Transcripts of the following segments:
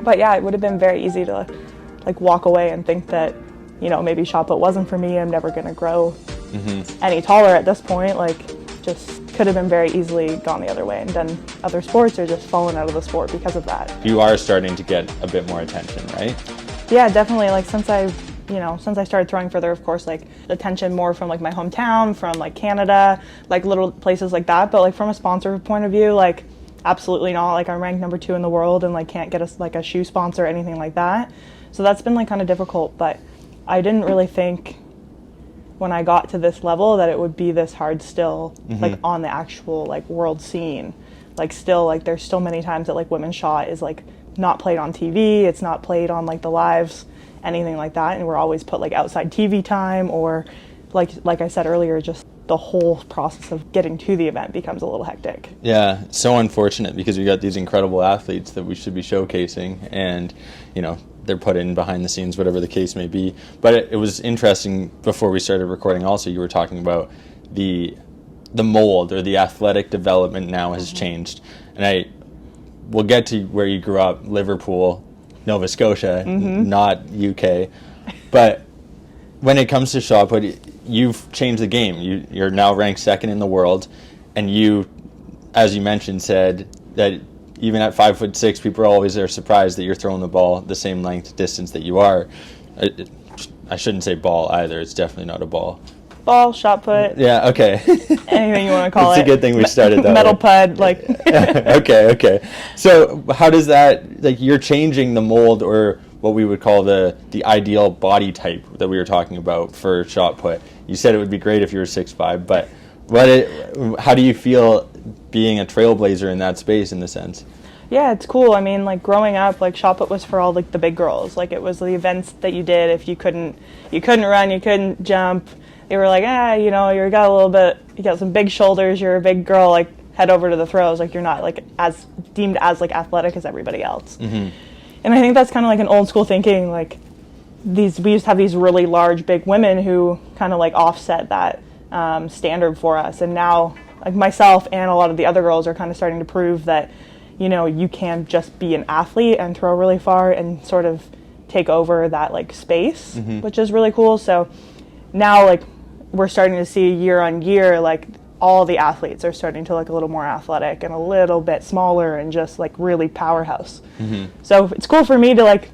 But yeah, it would have been very easy to like walk away and think that, you know, maybe shot put wasn't for me. I'm never going to grow any taller at this point. Like, just could have been very easily gone the other way and done other sports or just fallen out of the sport because of that. You are starting to get a bit more attention, right? Yeah, definitely. Like, since I started throwing further, of course, like attention more from like my hometown, from like Canada, like little places like that. But like from a sponsor point of view, like absolutely not. Like, I'm ranked number 2 in the world and like can't get a shoe sponsor or anything like that. So that's been like kind of difficult. But I didn't really think when I got to this level that it would be this hard still, like on the actual like world scene. Like, still, like there's still many times that like women's shot is like not played on TV. It's not played on like the lives, anything like that. And we're always put like outside TV time, or like I said earlier, just the whole process of getting to the event becomes a little hectic. Yeah, so unfortunate, because we got these incredible athletes that we should be showcasing, and you know, they're put in behind the scenes, whatever the case may be. But it was interesting, before we started recording also, you were talking about the mold or the athletic development now has changed. And we'll get to where you grew up, Liverpool, Nova Scotia, not UK. But when it comes to shot put, you've changed the game. You're now ranked 2nd in the world, and you, as you mentioned, said that even at 5'6", people always are surprised that you're throwing the ball the same length distance that you are. I shouldn't say ball either. It's definitely not a ball. Ball, shot put. Yeah, okay. Anything you want to call it. It's a good thing we started that metal way. pud, like. Okay. So how does that, like, you're changing the mold, or what we would call the ideal body type that we were talking about for shot put. You said it would be great if you were 6'5", but how do you feel being a trailblazer in that space, in the sense? Yeah, it's cool. I mean, like, growing up, like, shot put was for all like the big girls. Like, it was the events that you did. If you couldn't run, you couldn't jump, they were like, you know, you got some big shoulders, you're a big girl, like, head over to the throws. Like, you're not like as deemed as like athletic as everybody else. And I think that's kind of like an old school thinking. Like, we used to have these really large, big women who kind of like offset that standard for us. And now, like, myself and a lot of the other girls are kind of starting to prove that, you know, you can just be an athlete and throw really far and sort of take over that like space, which is really cool. So now, like, we're starting to see year on year, like, all the athletes are starting to look a little more athletic and a little bit smaller and just like really powerhouse. So it's cool for me to like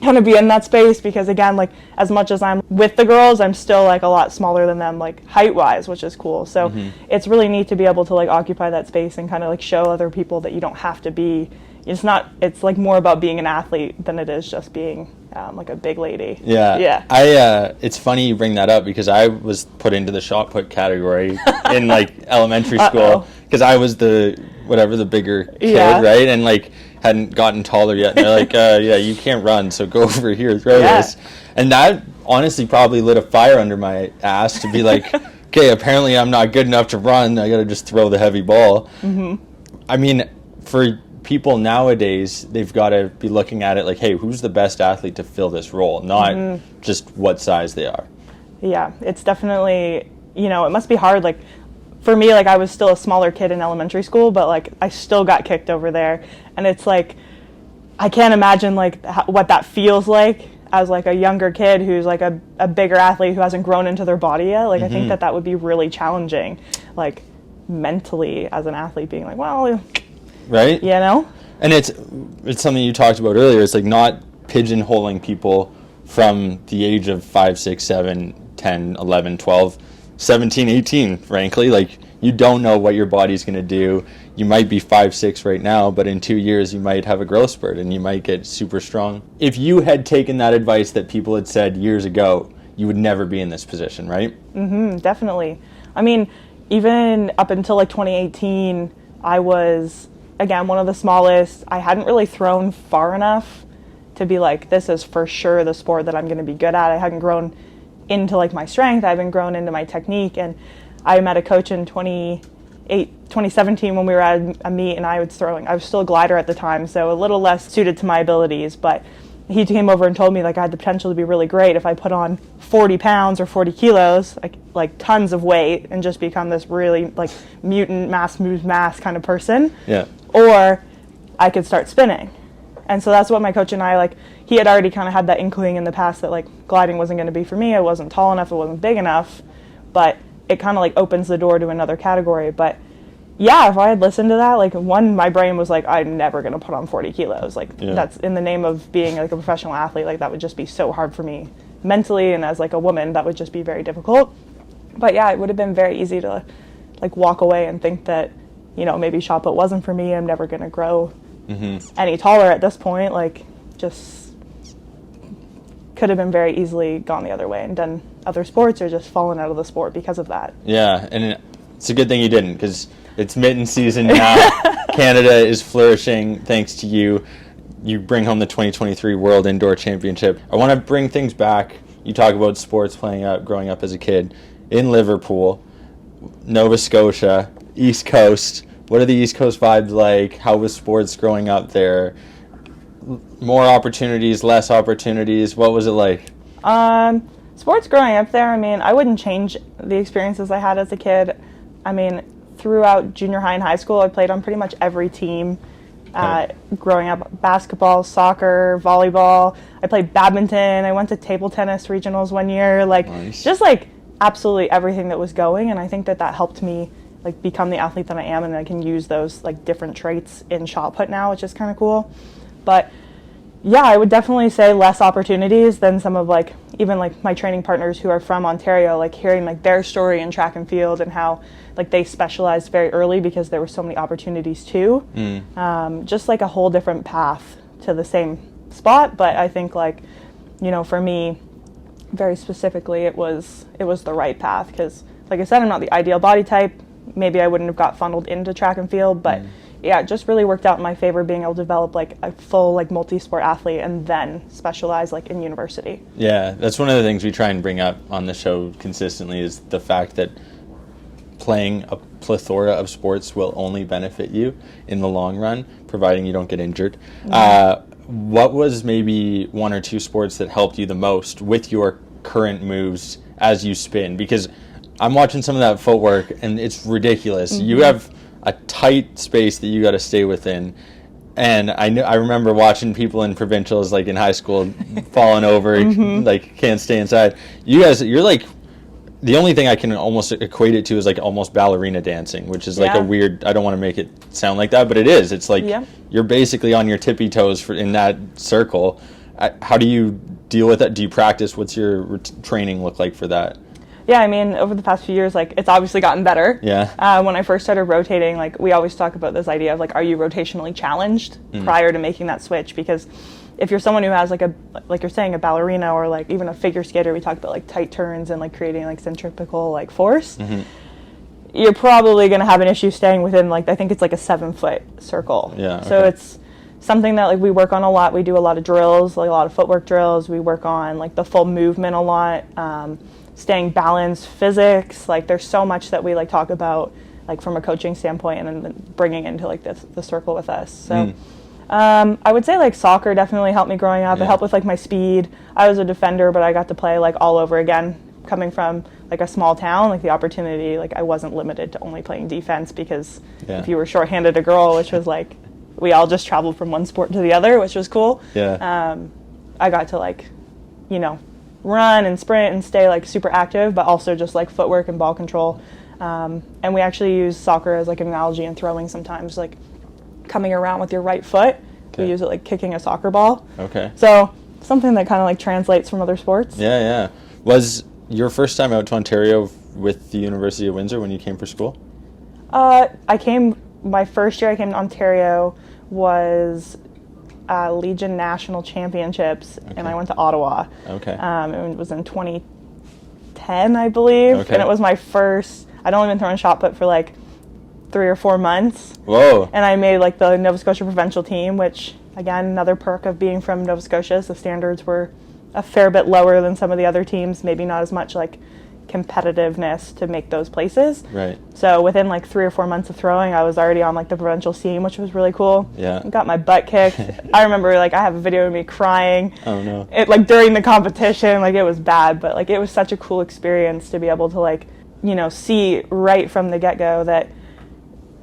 kind of be in that space, because again, like, as much as I'm with the girls, I'm still like a lot smaller than them, like height wise, which is cool. So it's really neat to be able to like occupy that space and kind of like show other people that you don't have to be. It's like more about being an athlete than it is just being like a big lady. Yeah. It's funny you bring that up, because I was put into the shot put category in like elementary school, because I was the bigger kid, right? And like hadn't gotten taller yet. And they're like, yeah, you can't run, so go over here, throw this. And that honestly probably lit a fire under my ass to be like, okay, apparently I'm not good enough to run. I got to just throw the heavy ball. I mean, for people nowadays, they've got to be looking at it like, hey, who's the best athlete to fill this role, not just what size they are. Yeah, it's definitely, you know, it must be hard. Like, for me, like, I was still a smaller kid in elementary school, but like I still got kicked over there, and it's like, I can't imagine like what that feels like as like a younger kid who's like a bigger athlete who hasn't grown into their body yet. Like, I think that would be really challenging, like, mentally, as an athlete, being like, well, right? You know? And it's something you talked about earlier. It's like not pigeonholing people from the age of 5, 6, 7, 10, 11, 12, 17, 18, frankly. Like, you don't know what your body's going to do. You might be 5'6" right now, but in 2 years you might have a growth spurt and you might get super strong. If you had taken that advice that people had said years ago, you would never be in this position, right? Definitely. I mean, even up until like 2018, I was, again, one of the smallest. I hadn't really thrown far enough to be like, this is for sure the sport that I'm going to be good at. I hadn't grown into like my strength. I haven't grown into my technique. And I met a coach in 2017 when we were at a meet, and I was still a glider at the time, so a little less suited to my abilities, but he came over and told me like I had the potential to be really great if I put on 40 pounds or 40 kilos, like tons of weight, and just become this really like mutant mass moves mass kind of person. Yeah. Or I could start spinning. And so that's what my coach and I, like, he had already kind of had that inkling in the past that, like, gliding wasn't going to be for me. I wasn't tall enough, it wasn't big enough, but it kind of, like, opens the door to another category. But yeah, if I had listened to that, like, my brain was like, I'm never going to put on 40 kilos. Like, that's in the name of being, like, a professional athlete. Like, that would just be so hard for me mentally, and as, like, a woman, that would just be very difficult. But yeah, it would have been very easy to, like, walk away and think that, you know, maybe shot put wasn't for me. I'm never going to grow any taller at this point. Like, just could have been very easily gone the other way and done other sports or just fallen out of the sport because of that. Yeah, and it's a good thing you didn't, because it's mitten season now. Canada is flourishing thanks to you. You bring home the 2023 World Indoor Championship. I want to bring things back. You talk about sports growing up as a kid in Liverpool, Nova Scotia, East Coast. What are the East Coast vibes like? How was sports growing up there? More opportunities, less opportunities? What was it like? Sports growing up there, I mean, I wouldn't change the experiences I had as a kid. I mean, throughout junior high and high school, I played on pretty much every team. Growing up, basketball, soccer, volleyball. I played badminton. I went to table tennis regionals one year. Like, nice. Just like absolutely everything that was going. And I think that helped me, like, become the athlete that I am, and I can use those, like, different traits in shot put now, which is kind of cool. But yeah, I would definitely say less opportunities than some of, like, even, like, my training partners who are from Ontario, like, hearing, like, their story in track and field and how, like, they specialized very early because there were so many opportunities too. Just, like, a whole different path to the same spot. But I think, like, you know, for me, very specifically, it was the right path because, like I said, I'm not the ideal body type. Maybe I wouldn't have got funneled into track and field, but yeah, it just really worked out in my favor being able to develop, like, a full, like, multi-sport athlete and then specialize, like, in university. Yeah, that's one of the things we try and bring up on the show consistently is the fact that playing a plethora of sports will only benefit you in the long run, providing you don't get injured. What was maybe one or two sports that helped you the most with your current moves as you spin? Because I'm watching some of that footwork, and it's ridiculous. You have a tight space that you got to stay within. And I remember watching people in provincials, like in high school, falling over, like can't stay inside. You guys, you're like, the only thing I can almost equate it to is like almost ballerina dancing, which is like a weird, I don't want to make it sound like that, but it is. It's like you're basically on your tippy toes in that circle. How do you deal with that? Do you practice? What's your training look like for that? Yeah, I mean, over the past few years, like, it's obviously gotten better. Yeah. When I first started rotating, like, we always talk about this idea of, like, are you rotationally challenged prior to making that switch? Because if you're someone who has, like, like you're saying, a ballerina or, like, even a figure skater, we talk about, like, tight turns and, like, creating, like, centripetal, like, force. You're probably going to have an issue staying within, like, I think it's, like, a 7-foot circle. Yeah. So it's something that, like, we work on a lot. We do a lot of drills, like, a lot of footwork drills. We work on, like, the full movement a lot. Staying balanced, physics, like, there's so much that we, like, talk about, like, from a coaching standpoint, and then bringing into, like, the circle with us. So I would say, like, soccer definitely helped me growing up. It helped with, like, my speed. I was a defender, but I got to play, like, all over again. Coming from, like, a small town, like, the opportunity, like, I wasn't limited to only playing defense, because if you were shorthanded a girl, which was, like, we all just traveled from one sport to the other, which was cool. I got to, like, you know, run and sprint and stay, like, super active, but also just, like, footwork and ball control. And we actually use soccer as, like, an analogy in throwing sometimes, like, coming around with your right foot. We use it like kicking a soccer ball. So something that kind of, like, translates from other sports. Was your first time out to Ontario with the University of Windsor when you came for school? My first year I came to Ontario was Legion National Championships, and I went to Ottawa. It was in 2010, I believe, and it was my first. I'd only been throwing shot put for, like, 3 or 4 months. Whoa! And I made, like, the Nova Scotia provincial team, which, again, another perk of being from Nova Scotia. So the standards were a fair bit lower than some of the other teams. Maybe not as much, like, competitiveness to make those places. So within, like, 3 or 4 months of throwing, I was already on, like, the provincial team, which was really cool. Got my butt kicked. I remember, like, I have a video of me crying. Oh no! It, like, during the competition, like, it was bad, but, like, it was such a cool experience to be able to, like, you know, see right from the get-go that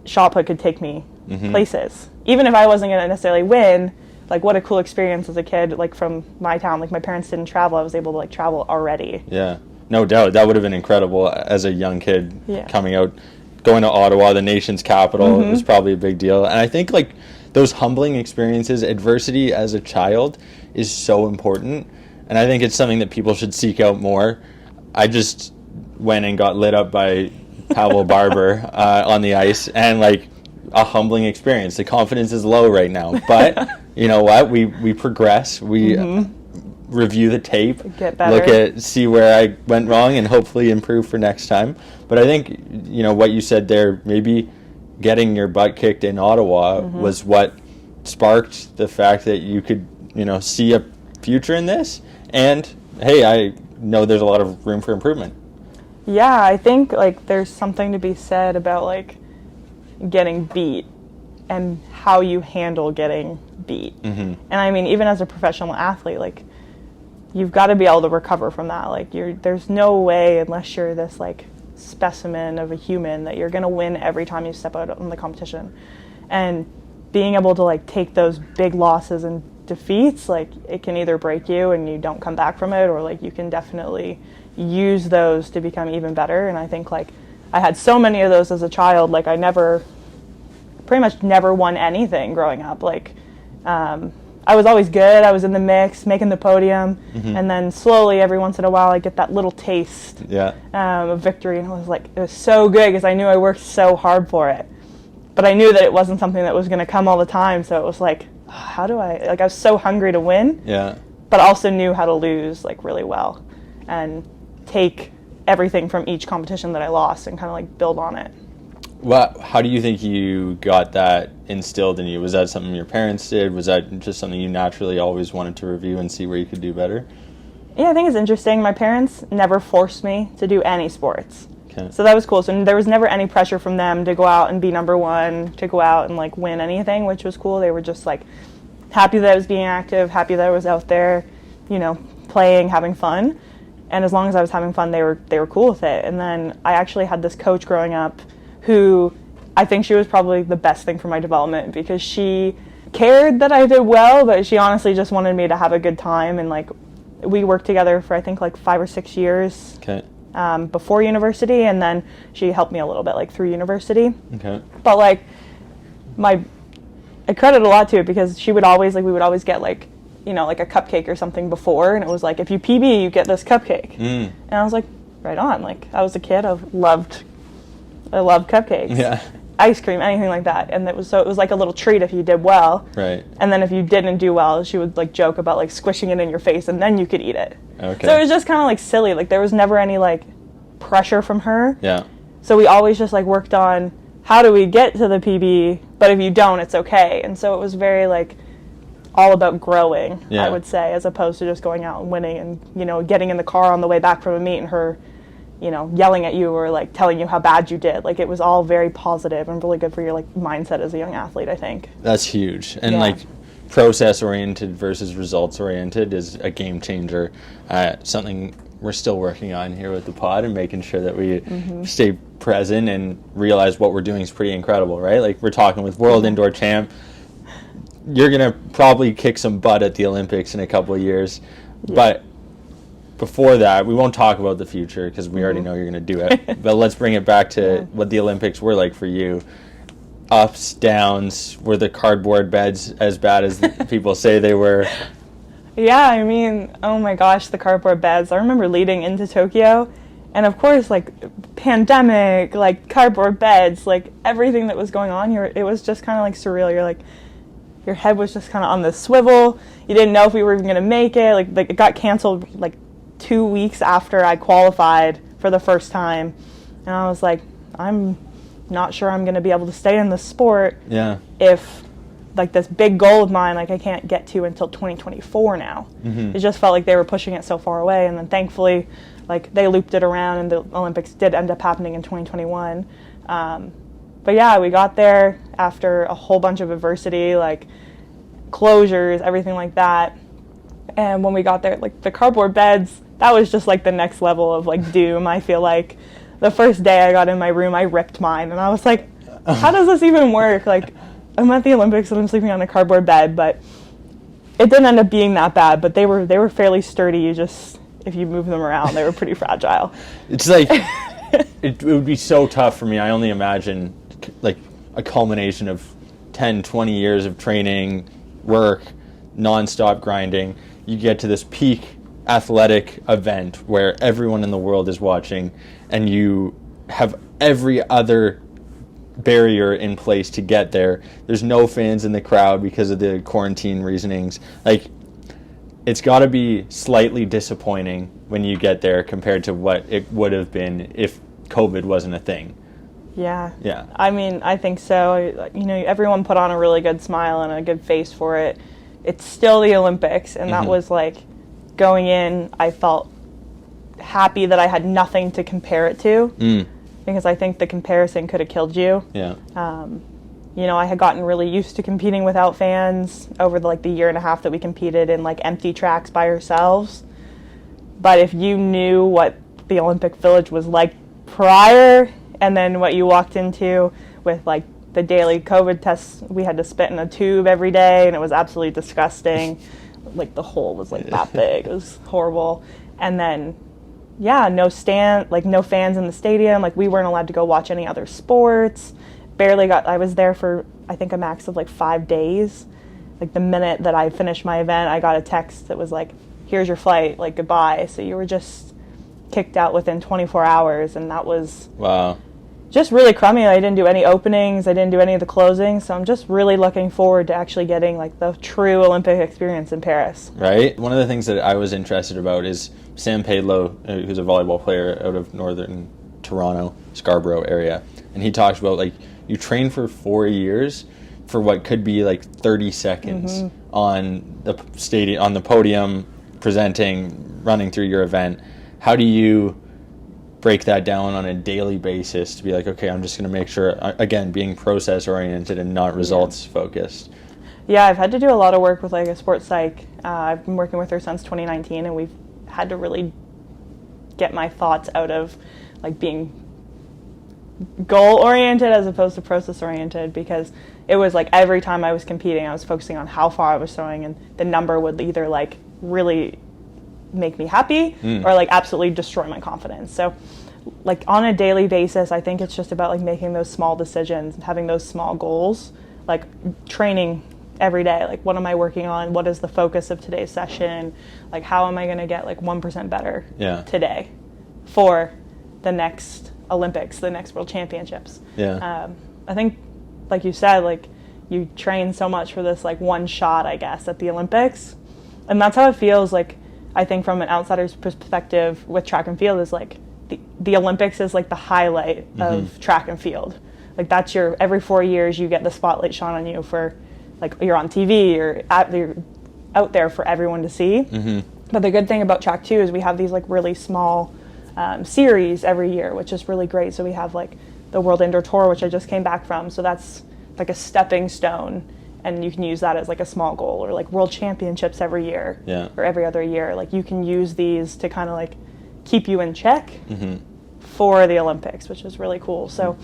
shot put could take me places. Even if I wasn't going to necessarily win, like what a cool experience as a kid, like from my town. Like my parents didn't travel, I was able to like travel already. Yeah, no doubt. That would have been incredible as a young kid coming out, going to Ottawa, the nation's capital. It was probably a big deal. And I think like those humbling experiences, adversity as a child is so important. And I think it's something that people should seek out more. I just went and got lit up by Pavel Barber on the ice, and like a humbling experience. The confidence is low right now, but you know what? We progress. We review the tape, get better, see where I went wrong, and hopefully improve for next time. But I think, you know, what you said there, maybe getting your butt kicked in Ottawa was what sparked the fact that you could, you know, see a future in this. And hey, I know there's a lot of room for improvement. Yeah, I think like there's something to be said about like getting beat and how you handle getting beat. And I mean, even as a professional athlete, like you've got to be able to recover from that. Like there's no way, unless you're this like specimen of a human, that you're going to win every time you step out in the competition. And being able to like take those big losses and defeats, like it can either break you and you don't come back from it, or like you can definitely use those to become even better. And I think like I had so many of those as a child. Like I pretty much never won anything growing up. Like I was always good. I was in the mix, making the podium, and then slowly every once in a while I get that little taste of victory, and it was so good because I knew I worked so hard for it. But I knew that it wasn't something that was going to come all the time, so it was like, how do I, like I was so hungry to win, but also knew how to lose like really well and take everything from each competition that I lost and kind of like build on it. Well, how do you think you got that instilled in you? Was that something your parents did? Was that just something you naturally always wanted to review and see where you could do better? Yeah, I think it's interesting. My parents never forced me to do any sports. Okay. So that was cool. So there was never any pressure from them to go out and be number one, to go out and like win anything, which was cool. They were just like happy that I was being active, happy that I was out there, you know, playing, having fun. And as long as I was having fun, they were cool with it. And then I actually had this coach growing up who I think she was probably the best thing for my development, because she cared that I did well, but she honestly just wanted me to have a good time. And like we worked together for I think like 5 or 6 years before university, and then she helped me a little bit like through university. But like I credit a lot to it, because she would always we would always get like, you know, like a cupcake or something before, and it was like, if you PB you get this cupcake. And I was like, right on. Like I was a kid, I loved cupcakes, ice cream, anything like that. And it was like a little treat if you did well. Right. And then if you didn't do well, she would like joke about like squishing it in your face, and then you could eat it. Okay. So it was just kind of like silly. Like there was never any like pressure from her. Yeah. So we always just like worked on how do we get to the PB, but if you don't, it's okay. And so it was very like all about growing, I would say, as opposed to just going out and winning and, you know, getting in the car on the way back from a meet and her, you know, yelling at you or like telling you how bad you did. Like it was all very positive and really good for your like mindset as a young athlete, I think. That's huge. And like process oriented versus results oriented is a game changer. Something we're still working on here with the pod, and making sure that we stay present and realize what we're doing is pretty incredible, right? Like we're talking with world indoor champ. You're going to probably kick some butt at the Olympics in a couple of years. But before that, we won't talk about the future because we already know you're going to do it. But let's bring it back to what the Olympics were like for you. Ups, downs, were the cardboard beds as bad as people say they were? Yeah, I mean, oh my gosh, the cardboard beds. I remember leading into Tokyo, and of course, like, pandemic, like, cardboard beds, like, everything that was going on, it was just kind of, like, surreal. You're, like, your head was just kind of on the swivel. You didn't know if we were even going to make it. Like, it got canceled, like, 2 weeks after I qualified for the first time. And I was like, I'm not sure I'm going to be able to stay in this sport if, like, this big goal of mine, like, I can't get to until 2024 now. It just felt like they were pushing it so far away. And then thankfully, like, they looped it around, and the Olympics did end up happening in 2021. But yeah, we got there after a whole bunch of adversity, like closures, everything like that. And when we got there, like the cardboard beds, that was just like the next level of like doom. I feel like the first day I got in my room, I ripped mine, and I was like, how does this even work? Like, I'm at the Olympics and I'm sleeping on a cardboard bed. But it didn't end up being that bad, but they were fairly sturdy. You just, if you move them around, they were pretty fragile. It's like, it would be so tough for me. I only imagine like a culmination of 10, 20 years of training, work, nonstop grinding. You get to this peak athletic event where everyone in the world is watching, and you have every other barrier in place to get there. There's no fans in the crowd because of the quarantine reasonings. Like, it's got to be slightly disappointing when you get there compared to what it would have been if COVID wasn't a thing. Yeah. Yeah. I mean, I think so. You know, everyone put on a really good smile and a good face for it. It's still the Olympics, and that was like, going in, I felt happy that I had nothing to compare it to, because I think the comparison could have killed you. Yeah. You know, I had gotten really used to competing without fans over the year and a half that we competed in like empty tracks by ourselves. But if you knew what the Olympic Village was like prior, and then what you walked into with like the daily COVID tests, we had to spit in a tube every day, and it was absolutely disgusting. Like, the hole was like that big. It was horrible. And then, yeah, no fans in the stadium. Like, we weren't allowed to go watch any other sports. I was there for, I think, a max of like 5 days. Like, the minute that I finished my event, I got a text that was like, here's your flight, like, goodbye. So you were just kicked out within 24 hours, and that was... Wow. Just really crummy. I didn't do any openings. I didn't do any of the closings. So I'm just really looking forward to actually getting like the true Olympic experience in Paris. Right. One of the things that I was interested about is Sam Paidlow, who's a volleyball player out of northern Toronto, Scarborough area. And he talked about like you train for 4 years for what could be like 30 seconds on the on the podium, presenting, running through your event. How do you break that down on a daily basis to be like, okay, I'm just going to make sure, again, being process oriented and not results focused? Yeah, I've had to do a lot of work with like a sports psych. I've been working with her since 2019, and we've had to really get my thoughts out of like being goal oriented as opposed to process oriented, because it was like every time I was competing, I was focusing on how far I was throwing, and the number would either like really make me happy or like absolutely destroy my confidence. So like on a daily basis, I think it's just about like making those small decisions and having those small goals, like training every day. Like, what am I working on? What is the focus of today's session? Like, how am I going to get like 1% better today for the next Olympics, the next World Championships? I think, like you said, like you train so much for this like one shot, I guess, at the Olympics. And that's how it feels like. I think from an outsider's perspective with track and field is like the Olympics is like the highlight of track and field. Like, that's every 4 years you get the spotlight shone on you for like you're on TV, you're out there for everyone to see. But the good thing about track too is we have these like really small series every year, which is really great. So we have like the World Indoor Tour, which I just came back from. So that's like a stepping stone. And you can use that as like a small goal, or like World Championships every year or every other year. Like, you can use these to kind of like keep you in check for the Olympics, which is really cool. So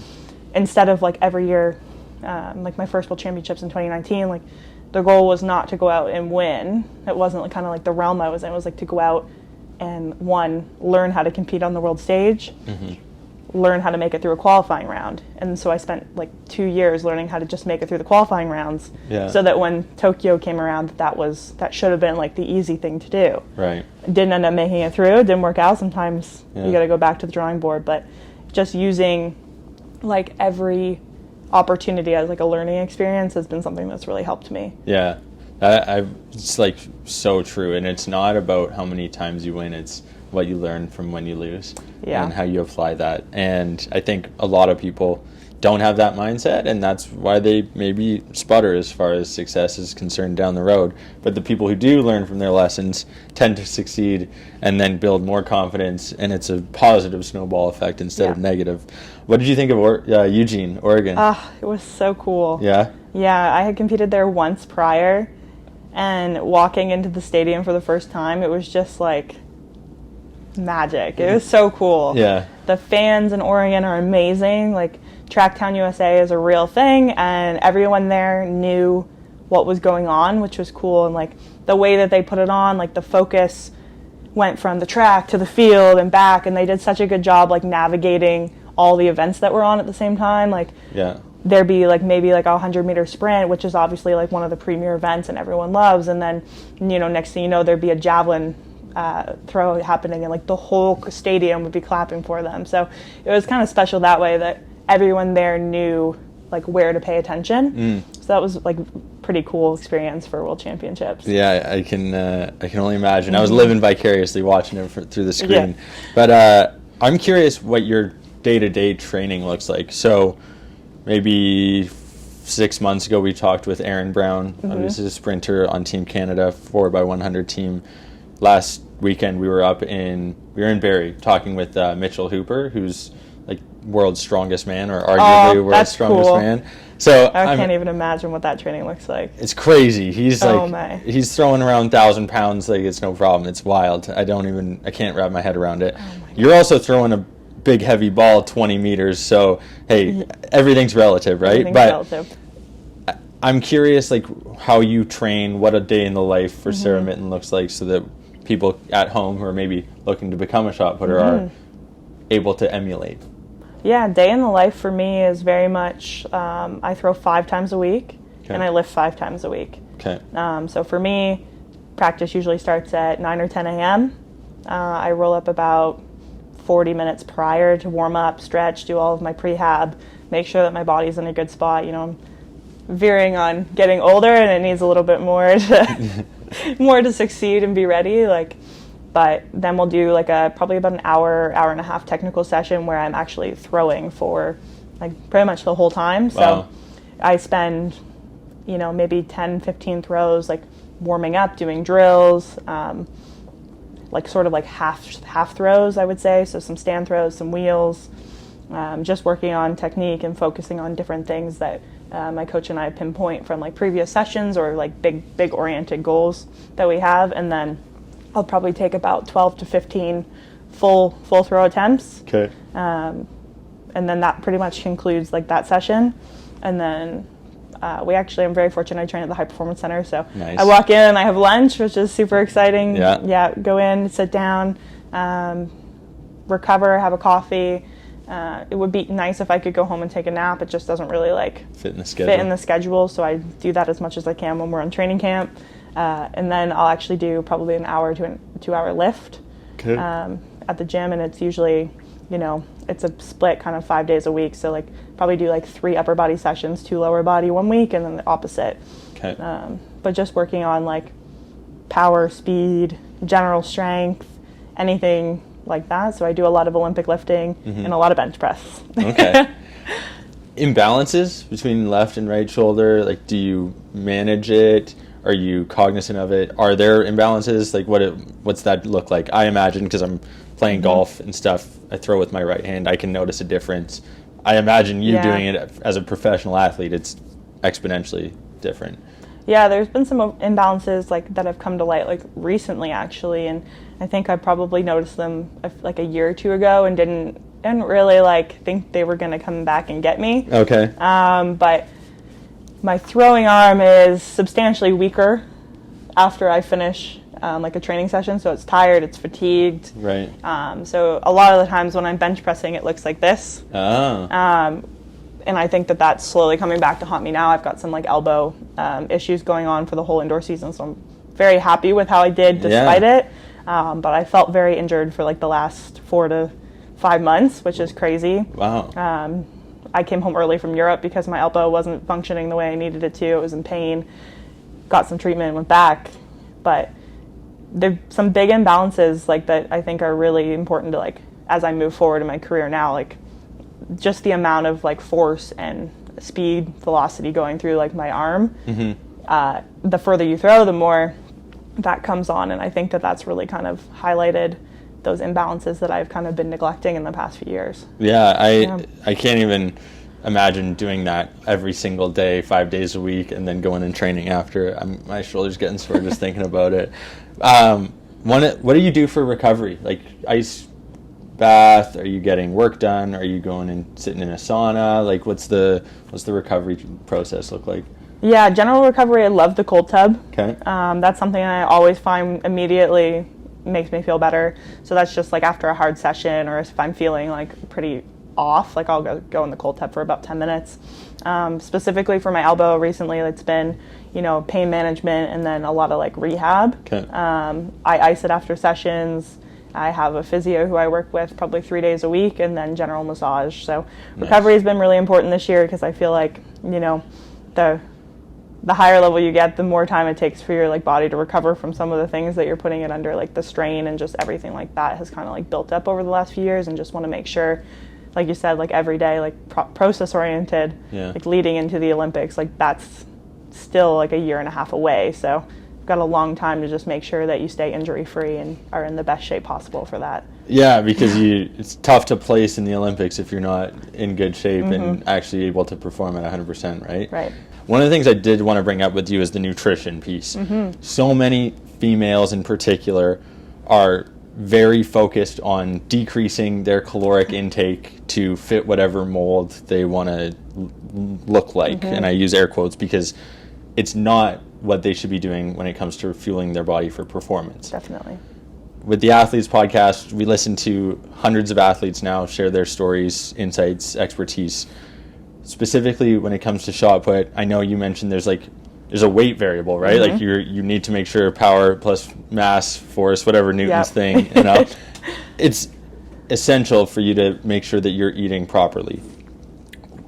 instead of like every year, like my first World Championships in 2019, like the goal was not to go out and win. It wasn't like kind of like the realm I was in. It was like to go out and learn how to compete on the world stage, learn how to make it through a qualifying round. And so I spent like 2 years learning how to just make it through the qualifying rounds, so that when Tokyo came around, that should have been like the easy thing to do. Right. Didn't end up making it through. It didn't work out. Sometimes you got to go back to the drawing board, but just using like every opportunity as like a learning experience has been something that's really helped me. Yeah. It's like so true. And it's not about how many times you win. It's what you learn from when you lose and how you apply that. And I think a lot of people don't have that mindset, and that's why they maybe sputter as far as success is concerned down the road. But the people who do learn from their lessons tend to succeed and then build more confidence, and it's a positive snowball effect instead of negative. What did you think of Eugene, Oregon? It was so cool. Yeah? Yeah, I had competed there once prior, and walking into the stadium for the first time, it was just like magic. It was so cool. Yeah. The fans in Oregon are amazing. Like, Tracktown USA is a real thing, and everyone there knew what was going on, which was cool. And like the way that they put it on, like the focus went from the track to the field and back, and they did such a good job like navigating all the events that were on at the same time. Like there'd be like maybe like a 100-meter sprint, which is obviously like one of the premier events and everyone loves, and then next thing you know there'd be a javelin throw happening, and like the whole stadium would be clapping for them. So it was kind of special that way, that everyone there knew like where to pay attention. So that was like pretty cool experience for World Championships. Yeah, I can only imagine. I was living vicariously watching it through the screen. But I'm curious what your day-to-day training looks like. So maybe 6 months ago we talked with Aaron Brown. This is a sprinter on Team Canada 4x100 team. Last weekend we were in Barrie talking with Mitchell Hooper, who's like world's strongest man, or arguably world's strongest man. So I can't even imagine what that training looks like. It's crazy. He's he's throwing around 1,000 pounds like it's no problem. It's wild. I can't wrap my head around it. You're also throwing a big heavy ball 20 meters. So hey, everything's relative, right? Relative. I'm curious, like how you train, what a day in the life for Sarah Mitton looks like, so that people at home who are maybe looking to become a shot putter are able to emulate. Yeah, day in the life for me is very much, I throw 5 times a week, and I lift 5 times a week. Okay. So for me, practice usually starts at 9 or 10 a.m. I roll up about 40 minutes prior to warm up, stretch, do all of my prehab, make sure that my body's in a good spot. I'm veering on getting older, and it needs a little bit more to succeed and be ready. But then we'll do like probably about an hour and a half technical session where I'm actually throwing for like pretty much the whole time. So I spend, maybe 10, 15 throws, like warming up, doing drills, like sort of like half throws, I would say. So some stand throws, some wheels, just working on technique and focusing on different things that my coach and I pinpoint from like previous sessions, or like big oriented goals that we have. And then I'll probably take about 12 to 15 full throw attempts. Okay. And then that pretty much concludes like that session. And then I'm very fortunate I train at the High Performance Center. So nice. I walk in and I have lunch, which is super exciting. Yeah. Go in, sit down, recover, have a coffee. It would be nice if I could go home and take a nap. It just doesn't really fit in the schedule. So I do that as much as I can when we're on training camp. And then I'll actually do probably an hour to a 2-hour lift at the gym, and it's usually, it's a split kind of 5 days a week. So like probably do like 3 upper body sessions, 2 lower body one week, and then the opposite. Okay. But just working on like power, speed, general strength, anything like that. So I do a lot of Olympic lifting and a lot of bench press. Okay. Imbalances between left and right shoulder, like do you manage it? Are you cognizant of it? Are there imbalances? Like what's that look like? I imagine, because I'm playing golf and stuff, I throw with my right hand, I can notice a difference. I imagine you doing it as a professional athlete, it's exponentially different. Yeah, there's been some imbalances like that have come to light like recently actually, and I think I probably noticed them like a year or two ago and didn't really like think they were going to come back and get me. Okay. But my throwing arm is substantially weaker after I finish like a training session, so it's tired, it's fatigued. Right. So a lot of the times when I'm bench pressing, it looks like this. Oh. And I think that that's slowly coming back to haunt me now. I've got some like elbow issues going on for the whole indoor season, so I'm very happy with how I did despite it. But I felt very injured for like the last 4 to 5 months, which is crazy. Wow. I came home early from Europe because my elbow wasn't functioning the way I needed it to. It was in pain. Got some treatment, went back. But there's some big imbalances like that I think are really important to like as I move forward in my career now, like just the amount of like force and speed, velocity going through like my arm. The further you throw, the more that comes on, and I think that that's really kind of highlighted those imbalances that I've kind of been neglecting in the past few years. I can't even imagine doing that every single day, 5 days a week, and then going and training after. My shoulder's getting sore just thinking about it. What do you do for recovery? Like ice bath? Are you getting work done? Are you going and sitting in a sauna? Like what's the recovery process look like? Yeah, general recovery, I love the cold tub. Okay. That's something I always find immediately makes me feel better. So that's just like after a hard session, or if I'm feeling like pretty off, like I'll go in the cold tub for about 10 minutes. Specifically for my elbow recently, it's been, pain management and then a lot of like rehab. Okay. I ice it after sessions. I have a physio who I work with probably 3 days a week, and then general massage. So recovery has been really important this year, because I feel like, the higher level you get, the more time it takes for your like body to recover from some of the things that you're putting it under, like the strain and just everything like that has kind of like built up over the last few years, and just want to make sure, like you said, like every day, like process oriented, like leading into the Olympics, like that's still like a year and a half away. So you've got a long time to just make sure that you stay injury free and are in the best shape possible for that. Yeah, because it's tough to place in the Olympics if you're not in good shape and actually able to perform at 100%, right? Right. One of the things I did want to bring up with you is the nutrition piece. So many females in particular are very focused on decreasing their caloric intake to fit whatever mold they want to look like. And I use air quotes because it's not what they should be doing when it comes to fueling their body for performance. Definitely. With the Athletes podcast, we listen to hundreds of athletes now share their stories, insights, expertise. Specifically when it comes to shot put, I know you mentioned there's a weight variable, right? Like you need to make sure power plus mass, force, whatever Newton's thing, it's essential for you to make sure that you're eating properly.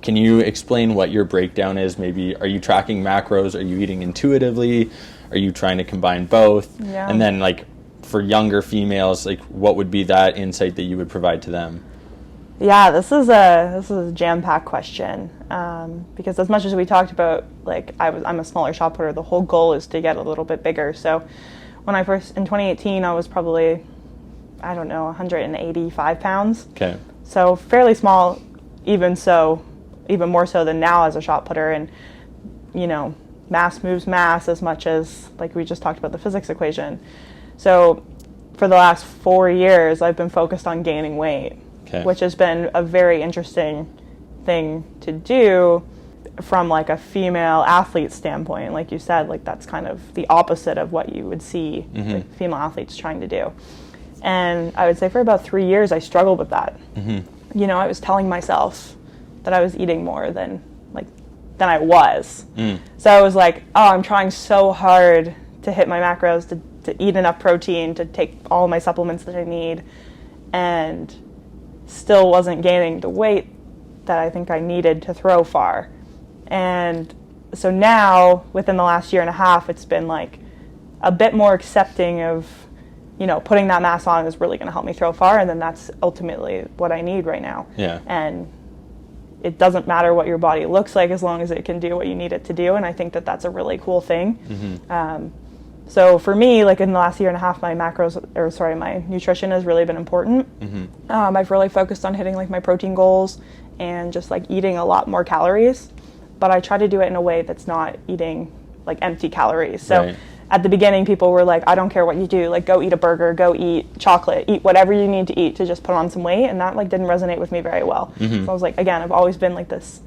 Can you explain what your breakdown is? Maybe are you tracking macros? Are you eating intuitively? Are you trying to combine both? Yeah. And then like for younger females, like what would be that insight that you would provide to them? Yeah, this is a jam-packed question, because as much as we talked about, like I'm a smaller shot putter, the whole goal is to get a little bit bigger. So when I first, in 2018, I was probably, 185 pounds. Okay. So fairly small, even more so than now as a shot putter. And, mass moves mass as much as, like we just talked about the physics equation. So for the last 4 years, I've been focused on gaining weight. Okay. Which has been a very interesting thing to do from like a female athlete standpoint. Like you said, like that's kind of the opposite of what you would see like female athletes trying to do. And I would say for about 3 years, I struggled with that. I was telling myself that I was eating more than I was. So I was like, oh, I'm trying so hard to hit my macros, to eat enough protein, to take all my supplements that I need, and still wasn't gaining the weight that I think I needed to throw far. And so now, within the last year and a half, it's been like a bit more accepting of, putting that mass on is really going to help me throw far, and then that's ultimately what I need right now. Yeah. And it doesn't matter what your body looks like as long as it can do what you need it to do, and I think that that's a really cool thing. So for me, like in the last year and a half, my nutrition has really been important. I've really focused on hitting like my protein goals and just like eating a lot more calories, but I try to do it in a way that's not eating like empty calories. So at the beginning, people were like, I don't care what you do, like go eat a burger, go eat chocolate, eat whatever you need to eat to just put on some weight, and that like didn't resonate with me very well. So I was like, again, I've always been like this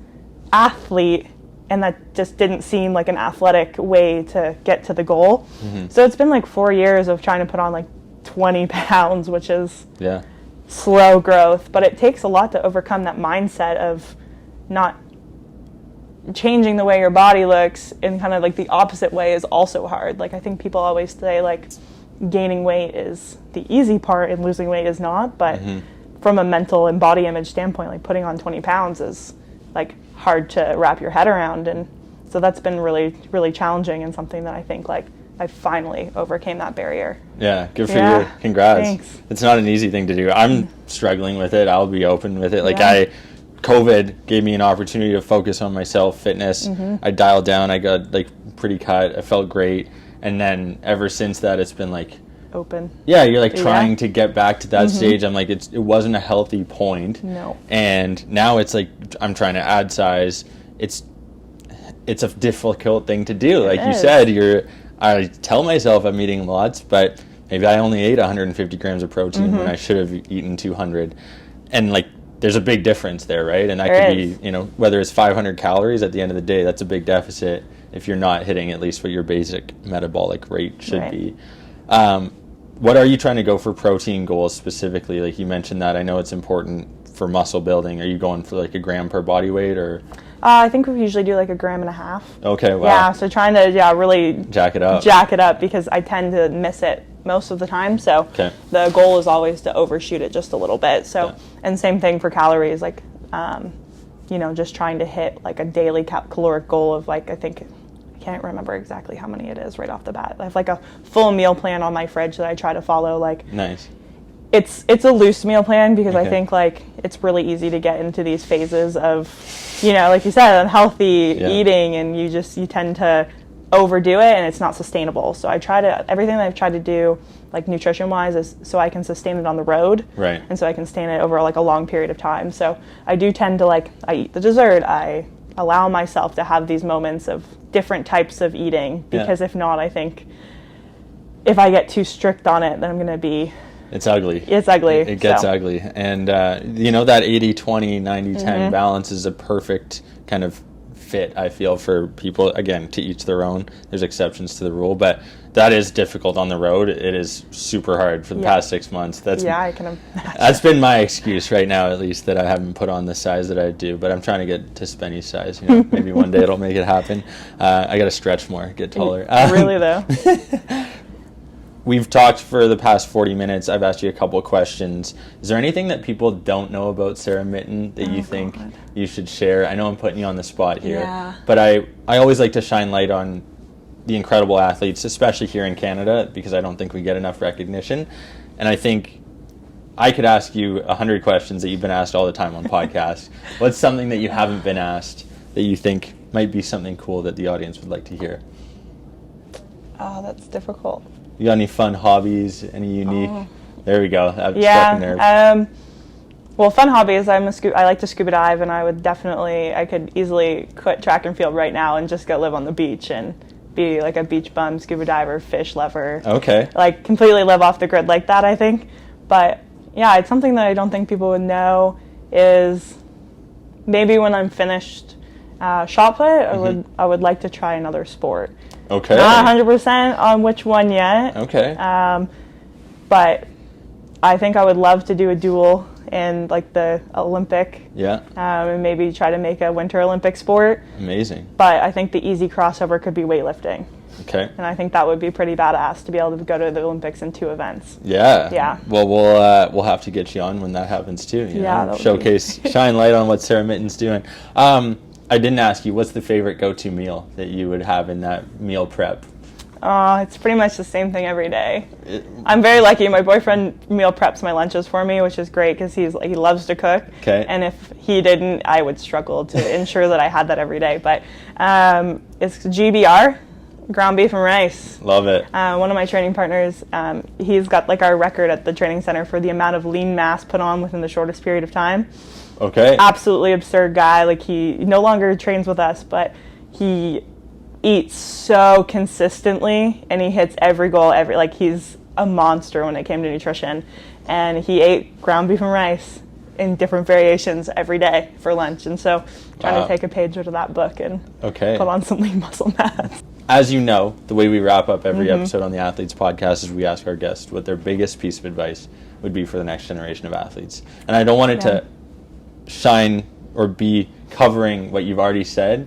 athlete, and that just didn't seem like an athletic way to get to the goal. So it's been like 4 years of trying to put on like 20 pounds, which is slow growth, but it takes a lot to overcome that mindset of not changing the way your body looks in kind of like the opposite way is also hard. Like I think people always say like gaining weight is the easy part and losing weight is not, but from a mental and body image standpoint, like putting on 20 pounds is like hard to wrap your head around. And so that's been really, really challenging, and something that I think like I finally overcame that barrier. Yeah, good for you. Congrats. Thanks. It's not an easy thing to do. I'm struggling with it. I'll be open with it. Like COVID gave me an opportunity to focus on myself, fitness. I dialed down. I got like pretty cut. I felt great. And then ever since that, it's been like open. Yeah, you're like trying to get back to that stage. I'm like, it wasn't a healthy point. No. And now it's like I'm trying to add size. It's a difficult thing to do. Like you said, I tell myself I'm eating lots, but maybe I only ate 150 grams of protein when I should have eaten 200. And like there's a big difference there, right? And that There could is. be, whether it's 500 calories at the end of the day, that's a big deficit if you're not hitting at least what your basic metabolic rate should Right. be. What are you trying to go for protein goals specifically? Like you mentioned that, I know it's important for muscle building. Are you going for like a gram per body weight or? I think we usually do like 1.5 grams. Okay, wow. Yeah, so trying to really Jack it up. Because I tend to miss it most of the time. So Okay. the goal is always to overshoot it just a little bit. So, Yeah. and same thing for calories, like, just trying to hit like a daily caloric goal of like, I can't remember exactly how many it is right off the bat. I have like a full meal plan on my fridge that I try to follow. Like, Nice. it's a loose meal plan because Okay. I think like it's really easy to get into these phases of, like you said, unhealthy Yeah. eating, and you tend to overdo it and it's not sustainable. So everything that I've tried to do like nutrition wise is so I can sustain it on the road. Right. And so I can sustain it over like a long period of time. So I do tend to I eat the dessert. I allow myself to have these moments of different types of eating because if not, I think if I get too strict on it, then I'm going to be... It's ugly. It's ugly. It gets ugly. And, that 80-20, 90-10 balance is a perfect kind of fit, I feel, for people. Again, to each their own. There's exceptions to the rule, but that is difficult on the road. It is super hard for the past 6 months. I can imagine. That's been my excuse right now, at least, that I haven't put on the size that I do. But I'm trying to get to Spenny's size. Maybe one day it'll make it happen. I got to stretch more, get taller. Really, though? We've talked for the past 40 minutes. I've asked you a couple of questions. Is there anything that people don't know about Sarah Mitton that you think you should share? I know I'm putting you on the spot here, but I always like to shine light on the incredible athletes, especially here in Canada, because I don't think we get enough recognition. And I think I could ask you 100 questions that you've been asked all the time on podcasts. What's something that you haven't been asked that you think might be something cool that the audience would like to hear? Oh, that's difficult. You got any fun hobbies? Any unique? There we go. That struck a nerve. Well, fun hobbies. I like to scuba dive, and I could easily quit track and field right now and just go live on the beach and be like a beach bum, scuba diver, fish lover. Okay. Like completely live off the grid like that, I think. But yeah, it's something that I don't think people would know is maybe when I'm finished shot put, I would like to try another sport. Okay. Not 100% on which one yet. Okay. But I think I would love to do a duel in like the Olympic. Yeah. And maybe try to make a Winter Olympic sport. Amazing. But I think the easy crossover could be weightlifting. Okay. And I think that would be pretty badass to be able to go to the Olympics in 2 events. Yeah. Yeah. Well, we'll have to get you on when that happens too. Showcase, shine light on what Sarah Mitton's doing. I didn't ask you, what's the favorite go-to meal that you would have in that meal prep? It's pretty much the same thing every day. I'm very lucky. My boyfriend meal preps my lunches for me, which is great because he loves to cook. Okay. And if he didn't, I would struggle to ensure that I had that every day. But it's GBR, ground beef and rice. Love it. One of my training partners, he's got like our record at the training center for the amount of lean mass put on within the shortest period of time. Okay. Absolutely absurd guy. Like he no longer trains with us, but he eats so consistently and he hits every goal he's a monster when it came to nutrition. And he ate ground beef and rice in different variations every day for lunch. And so trying to take a page out of that book and put on some lean muscle mass. As you know, the way we wrap up every episode on the Athletes Podcast is we ask our guests what their biggest piece of advice would be for the next generation of athletes. And I don't want it to shine or be covering what you've already said,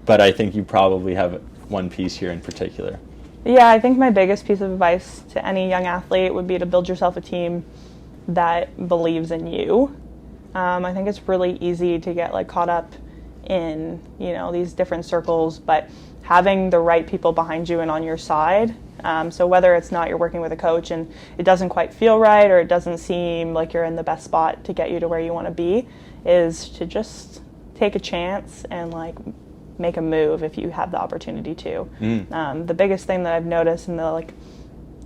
but I think you probably have one piece here in particular. Yeah, I think my biggest piece of advice to any young athlete would be to build yourself a team that believes in you. I think it's really easy to get caught up in these different circles, but having the right people behind you and on your side. So whether it's not you're working with a coach and it doesn't quite feel right or it doesn't seem like you're in the best spot to get you to where you want to be, is to just take a chance and make a move if you have the opportunity to. The biggest thing that I've noticed in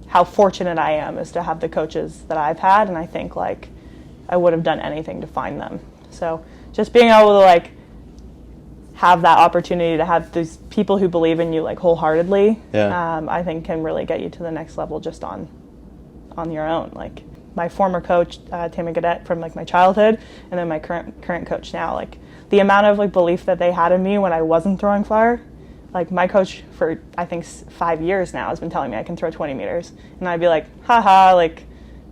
how fortunate I am is to have the coaches that I've had, and I think I would have done anything to find them. So just being able to have that opportunity to have these people who believe in you wholeheartedly, I think can really get you to the next level just on your own. my former coach, Tammy Gaudette, from like my childhood, and then my current coach now. Like the amount of like belief that they had in me when I wasn't throwing far. Like my coach for I think 5 years now has been telling me I can throw 20 meters, and I'd be like, haha, like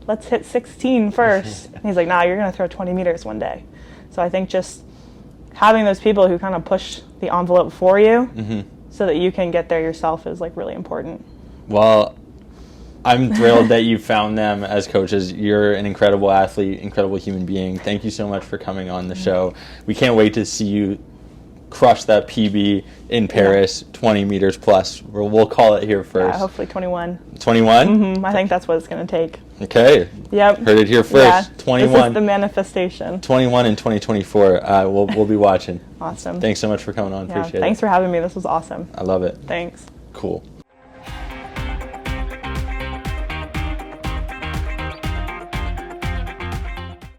let's hit 16 first. And he's like, nah, you're gonna throw 20 meters one day. So I think just having those people who kind of push the envelope for you so that you can get there yourself is like really important. Well, I'm thrilled that you found them as coaches. You're an incredible athlete, incredible human being. Thank you so much for coming on the show. We can't wait to see you crush that PB in Paris, 20 meters plus. We'll call it here first. Yeah, hopefully 21. 21? I think that's what it's going to take. Okay. Yep. Heard it here first. Yeah, 21. This is the manifestation. 21 in 2024. We'll be watching. Awesome. Thanks so much for coming on. Yeah, Appreciate it. thanks for having me. This was awesome. I love it. Thanks. Cool.